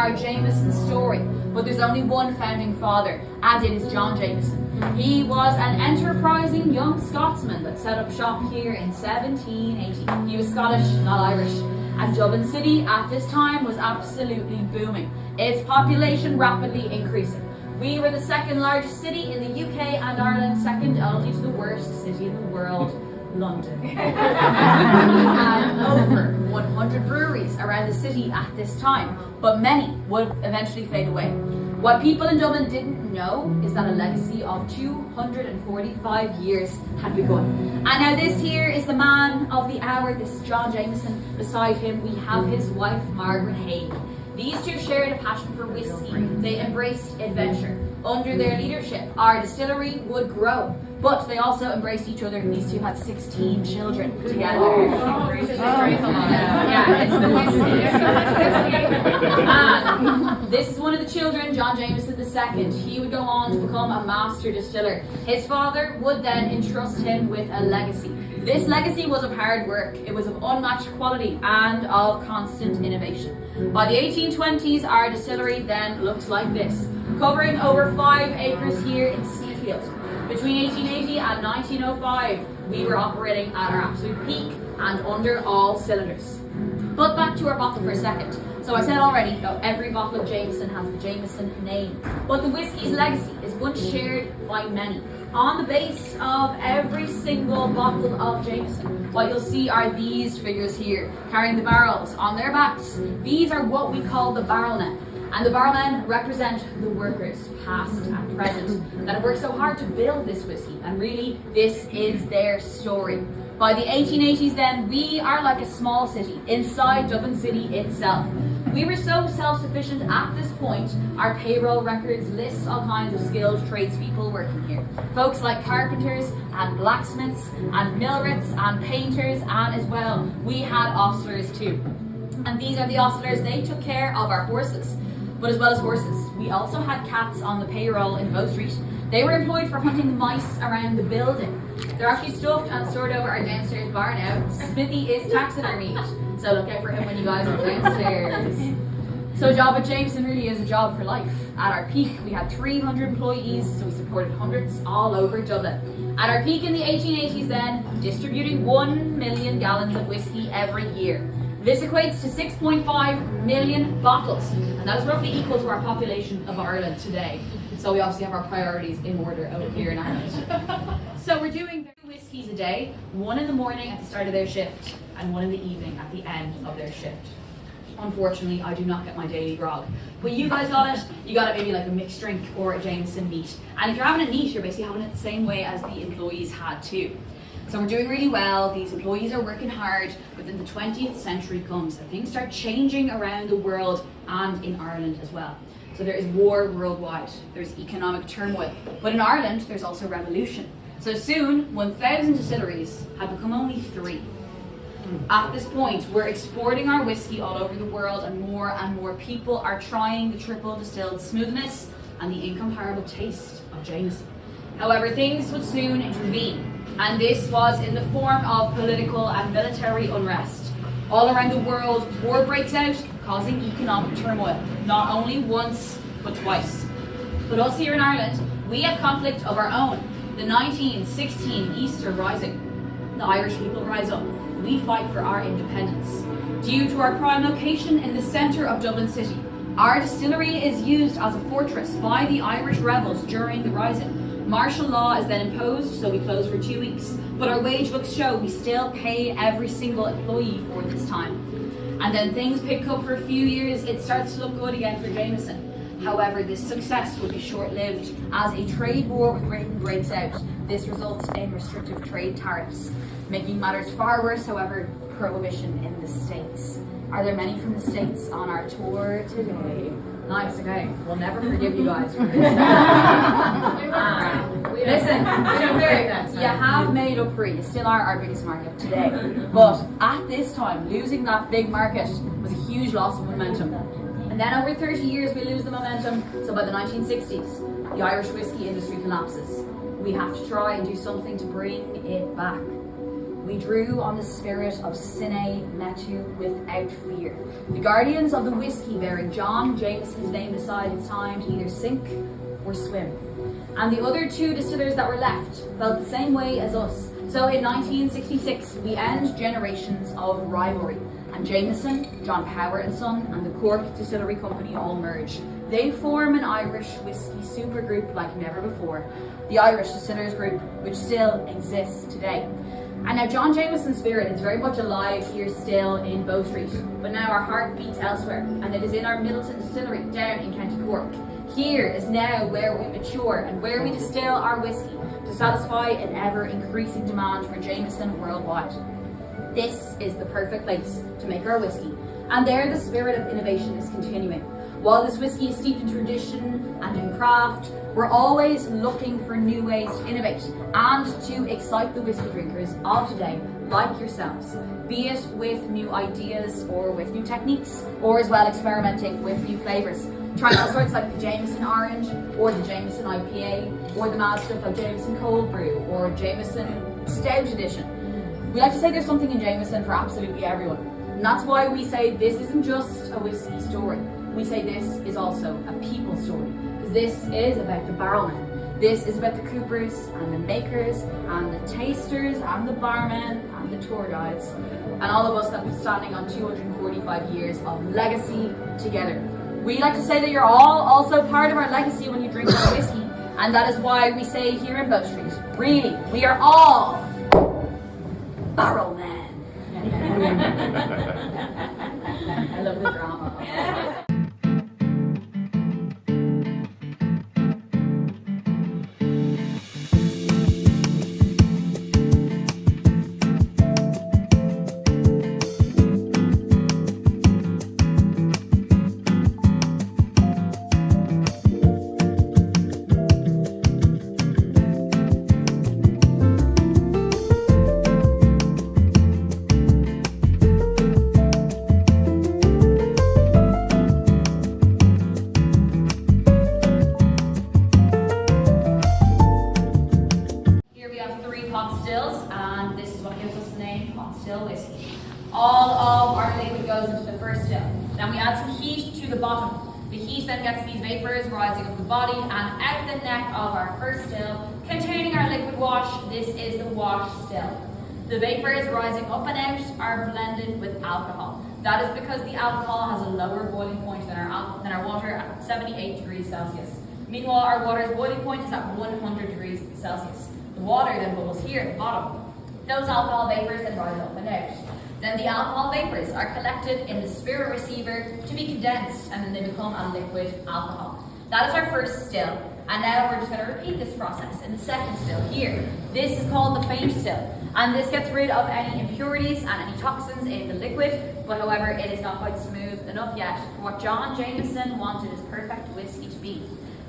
our Jameson story, but there's only one founding father, and it is John Jameson. He was an enterprising young Scotsman that set up shop here in 1780. He was Scottish, not Irish, and Dublin City at this time was absolutely booming, its population rapidly increasing. We were the second largest city in the UK and Ireland, second only to the worst city in the world, London. We had over 100 breweries around the city at this time, but many would eventually fade away. What people in Dublin didn't know is that a legacy of 245 years had begun. And now this here is the man of the hour, this is John Jameson. Beside him we have his wife, Margaret Haig. These two shared a passion for whiskey. They embraced adventure. Under their leadership, our distillery would grow, but they also embraced each other. These two had 16 children together. Yeah, it's the whiskey. And this is one of the children, John Jameson II. He would go on to become a master distiller. His father would then entrust him with a legacy. This legacy was of hard work, it was of unmatched quality, and of constant innovation. By the 1820s, our distillery then looked like this, covering over 5 acres here in Seafield. Between 1880 and 1905, we were operating at our absolute peak and under all cylinders. But back to our bottle for a second. So I said already, every bottle of Jameson has the Jameson name, but the whiskey's legacy is one shared by many. On the base of every single bottle of Jameson, what you'll see are these figures here, carrying the barrels on their backs. These are what we call the barrelmen. And the barrelmen represent the workers, past and present, that have worked so hard to build this whiskey. And really, this is their story. By the 1880s then, we are like a small city inside Dublin City itself. We were so self-sufficient at this point, our payroll records list all kinds of skilled tradespeople working here. Folks like carpenters and blacksmiths and millwrights and painters, and as well, we had ostlers too. And these are the ostlers, they took care of our horses. But as well as horses, we also had cats on the payroll in Bow Street. They were employed for hunting the mice around the building. They're actually stuffed and stored over our downstairs bar now. Smithy is taxidermied, so look out for him when you guys are downstairs. So a job at Jameson really is a job for life. At our peak, we had 300 employees, so we supported hundreds all over Dublin. At our peak in the 1880s then, distributing 1 million gallons of whiskey every year. This equates to 6.5 million bottles, and that is roughly equal to our population of Ireland today. So we obviously have our priorities in order over here in Ireland. So we're doing 2 whiskeys a day, 1 in the morning at the start of their shift, and 1 in the evening at the end of their shift. Unfortunately, I do not get my daily grog. But you guys got it. You got it maybe like a mixed drink or a Jameson neat. And if you're having it neat, you're basically having it the same way as the employees had too. So we're doing really well, these employees are working hard, but then the 20th century comes and things start changing around the world and in Ireland as well. So there is war worldwide, there's economic turmoil, but in Ireland there's also revolution. So soon 1,000 distilleries had become only 3. At this point, we're exporting our whiskey all over the world, and more people are trying the triple distilled smoothness and the incomparable taste of Jameson. However, things would soon intervene. And this was in the form of political and military unrest. All around the world, war breaks out, causing economic turmoil, not only once, but twice. But us here in Ireland, we have conflict of our own. The 1916 Easter Rising. The Irish people rise up. We fight for our independence. Due to our prime location in the centre of Dublin City, our distillery is used as a fortress by the Irish rebels during the Rising. Martial law is then imposed, so we close for 2 weeks. But our wage books show we still pay every single employee for this time. And then things pick up for a few years, it starts to look good again for Jameson. However, this success will be short-lived as a trade war with Britain breaks out. This results in restrictive trade tariffs. Making matters far worse, however, prohibition in the States. Are there many from the States on our tour today? Nice, okay. We'll never forgive you guys for this. Listen, you have made up for it. You still are our biggest market today. But at this time, losing that big market was a huge loss of momentum. And then over 30 years, we lose the momentum. So by the 1960s, the Irish whiskey industry collapses. We have to try and do something to bring it back. we drew on the spirit of sine metu, without fear. The guardians of the whiskey bearing John Jameson's name beside its time to either sink or swim. And the other two distillers that were left felt the same way as us. So in 1966, we end generations of rivalry. And Jameson, John Power and Son, and the Cork Distillery Company all merge. They form an Irish whiskey supergroup like never before, the Irish Distillers Group, which still exists today. And now John Jameson's spirit is very much alive here still in Bow Street, but now our heart beats elsewhere, and it is in our Middleton Distillery down in County Cork. Here is now where we mature and where we distill our whiskey to satisfy an ever-increasing demand for Jameson worldwide. This is the perfect place to make our whiskey, and there the spirit of innovation is continuing. While this whiskey is steeped in tradition and in craft, we're always looking for new ways to innovate and to excite the whiskey drinkers of today, like yourselves, be it with new ideas or with new techniques, or as well experimenting with new flavours. Trying all sorts like the Jameson Orange, or the Jameson IPA, or the mad stuff like Jameson Cold Brew, or Jameson Stout Edition. We like to say there's something in Jameson for absolutely everyone. And that's why we say this isn't just a whiskey story. We say this is also a people story. Because this is about the barrelmen. This is about the coopers and the makers and the tasters and the barmen and the tour guides. And all of us that have been standing on 245 years of legacy together. We like to say that you're all also part of our legacy when you drink our whiskey. And that is why we say here in Bow Street, really, we are all barrelmen. I love the drama. All of our liquid goes into the first still. Then we add some heat to the bottom. The heat then gets these vapors rising up the body and out the neck of our first still, containing our liquid wash. This is the wash still. The vapors rising up and out are blended with alcohol. That is because the alcohol has a lower boiling point than our water at 78 degrees Celsius. Meanwhile, our water's boiling point is at 100 degrees Celsius. The water then bubbles here at the bottom. Those alcohol vapors then rise up and out. Then the alcohol vapors are collected in the spirit receiver to be condensed, and then they become a liquid alcohol. That is our first still, and now we're just going to repeat this process in the second still here. This is called the faint still, and this gets rid of any impurities and any toxins in the liquid, but however it is not quite smooth enough yet for what John Jameson wanted his perfect whiskey to be.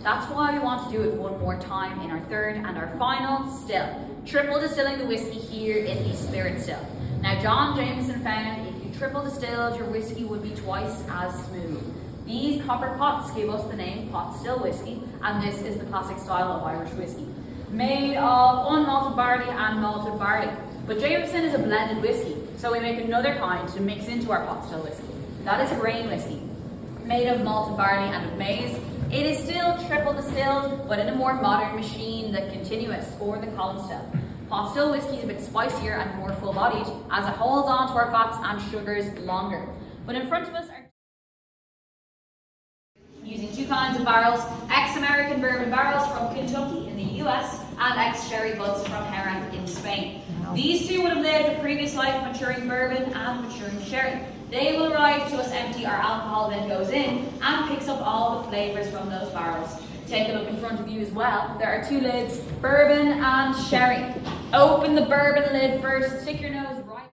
That's why we want to do it one more time in our third and our final still, triple distilling the whiskey here in the spirit still. Now, John Jameson found if you triple distilled, your whiskey would be twice as smooth. These copper pots gave us the name pot still whiskey, and this is the classic style of Irish whiskey, made of unmalted barley and malted barley. But Jameson is a blended whiskey, so we make another kind to mix into our pot still whiskey. That is a grain whiskey, made of malted barley and of maize. It is still triple distilled, but in a more modern machine, the continuous or the column still. Pot still whiskey is a bit spicier and more full-bodied, as it holds on to our fats and sugars longer. But in front of us are using two kinds of barrels, ex-American bourbon barrels from Kentucky in the US and ex-sherry butts from Jerez in Spain. These two would have lived a previous life maturing bourbon and maturing sherry. They will arrive to us empty, our alcohol then goes in and picks up all the flavours from those barrels. Take a look in front of you as well. There are two lids, bourbon and sherry. Open the bourbon lid first, stick your nose right.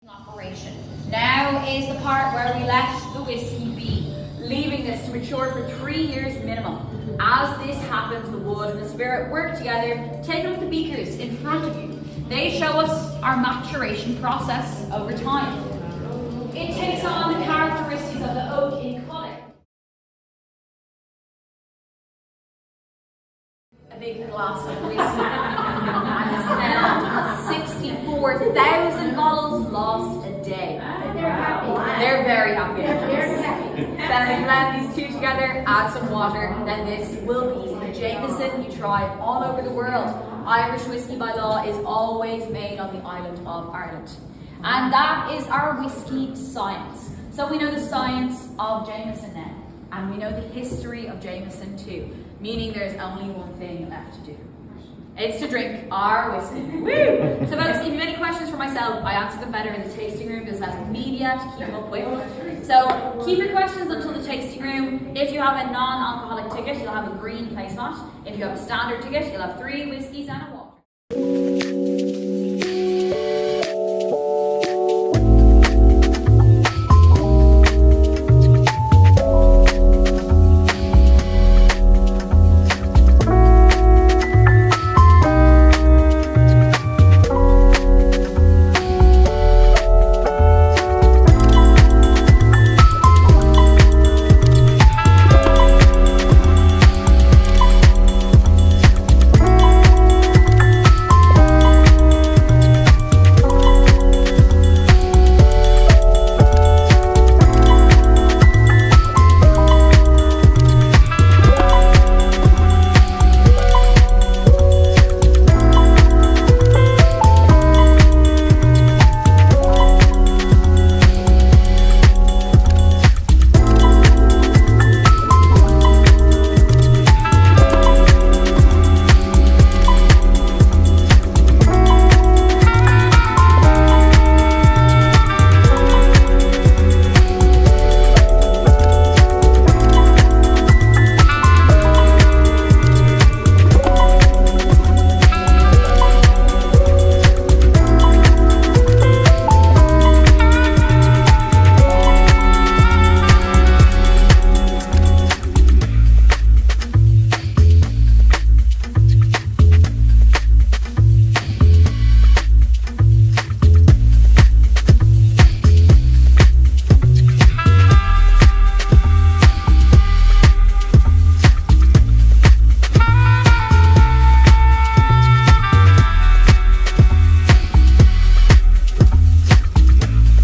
Operation. Now is the part where we let the whiskey be, leaving this to mature for 3 years minimum. As this happens, the wood and the spirit work together. Take a look at the beakers in front of you. They show us our maturation process over time. It takes on the characteristics of the oak in colour. A big glass of whiskey and it's 64,000 bottles lost a day. They're very happy. Then we blend these two together, add some water, then this will be the Jameson you try all over the world. Irish whiskey by law is always made on the island of Ireland. And that is our whiskey science. So we know the science of Jameson now, and we know the history of Jameson too, meaning there's only one thing left to do. It's to drink our whiskey. Woo! So folks, if you have any questions for myself, I answer them better in the tasting room. This has media to keep up with. So keep your questions until the tasting room. If you have a non-alcoholic ticket, you'll have a green placemat. If you have a standard ticket, you'll have 3 whiskeys and a water.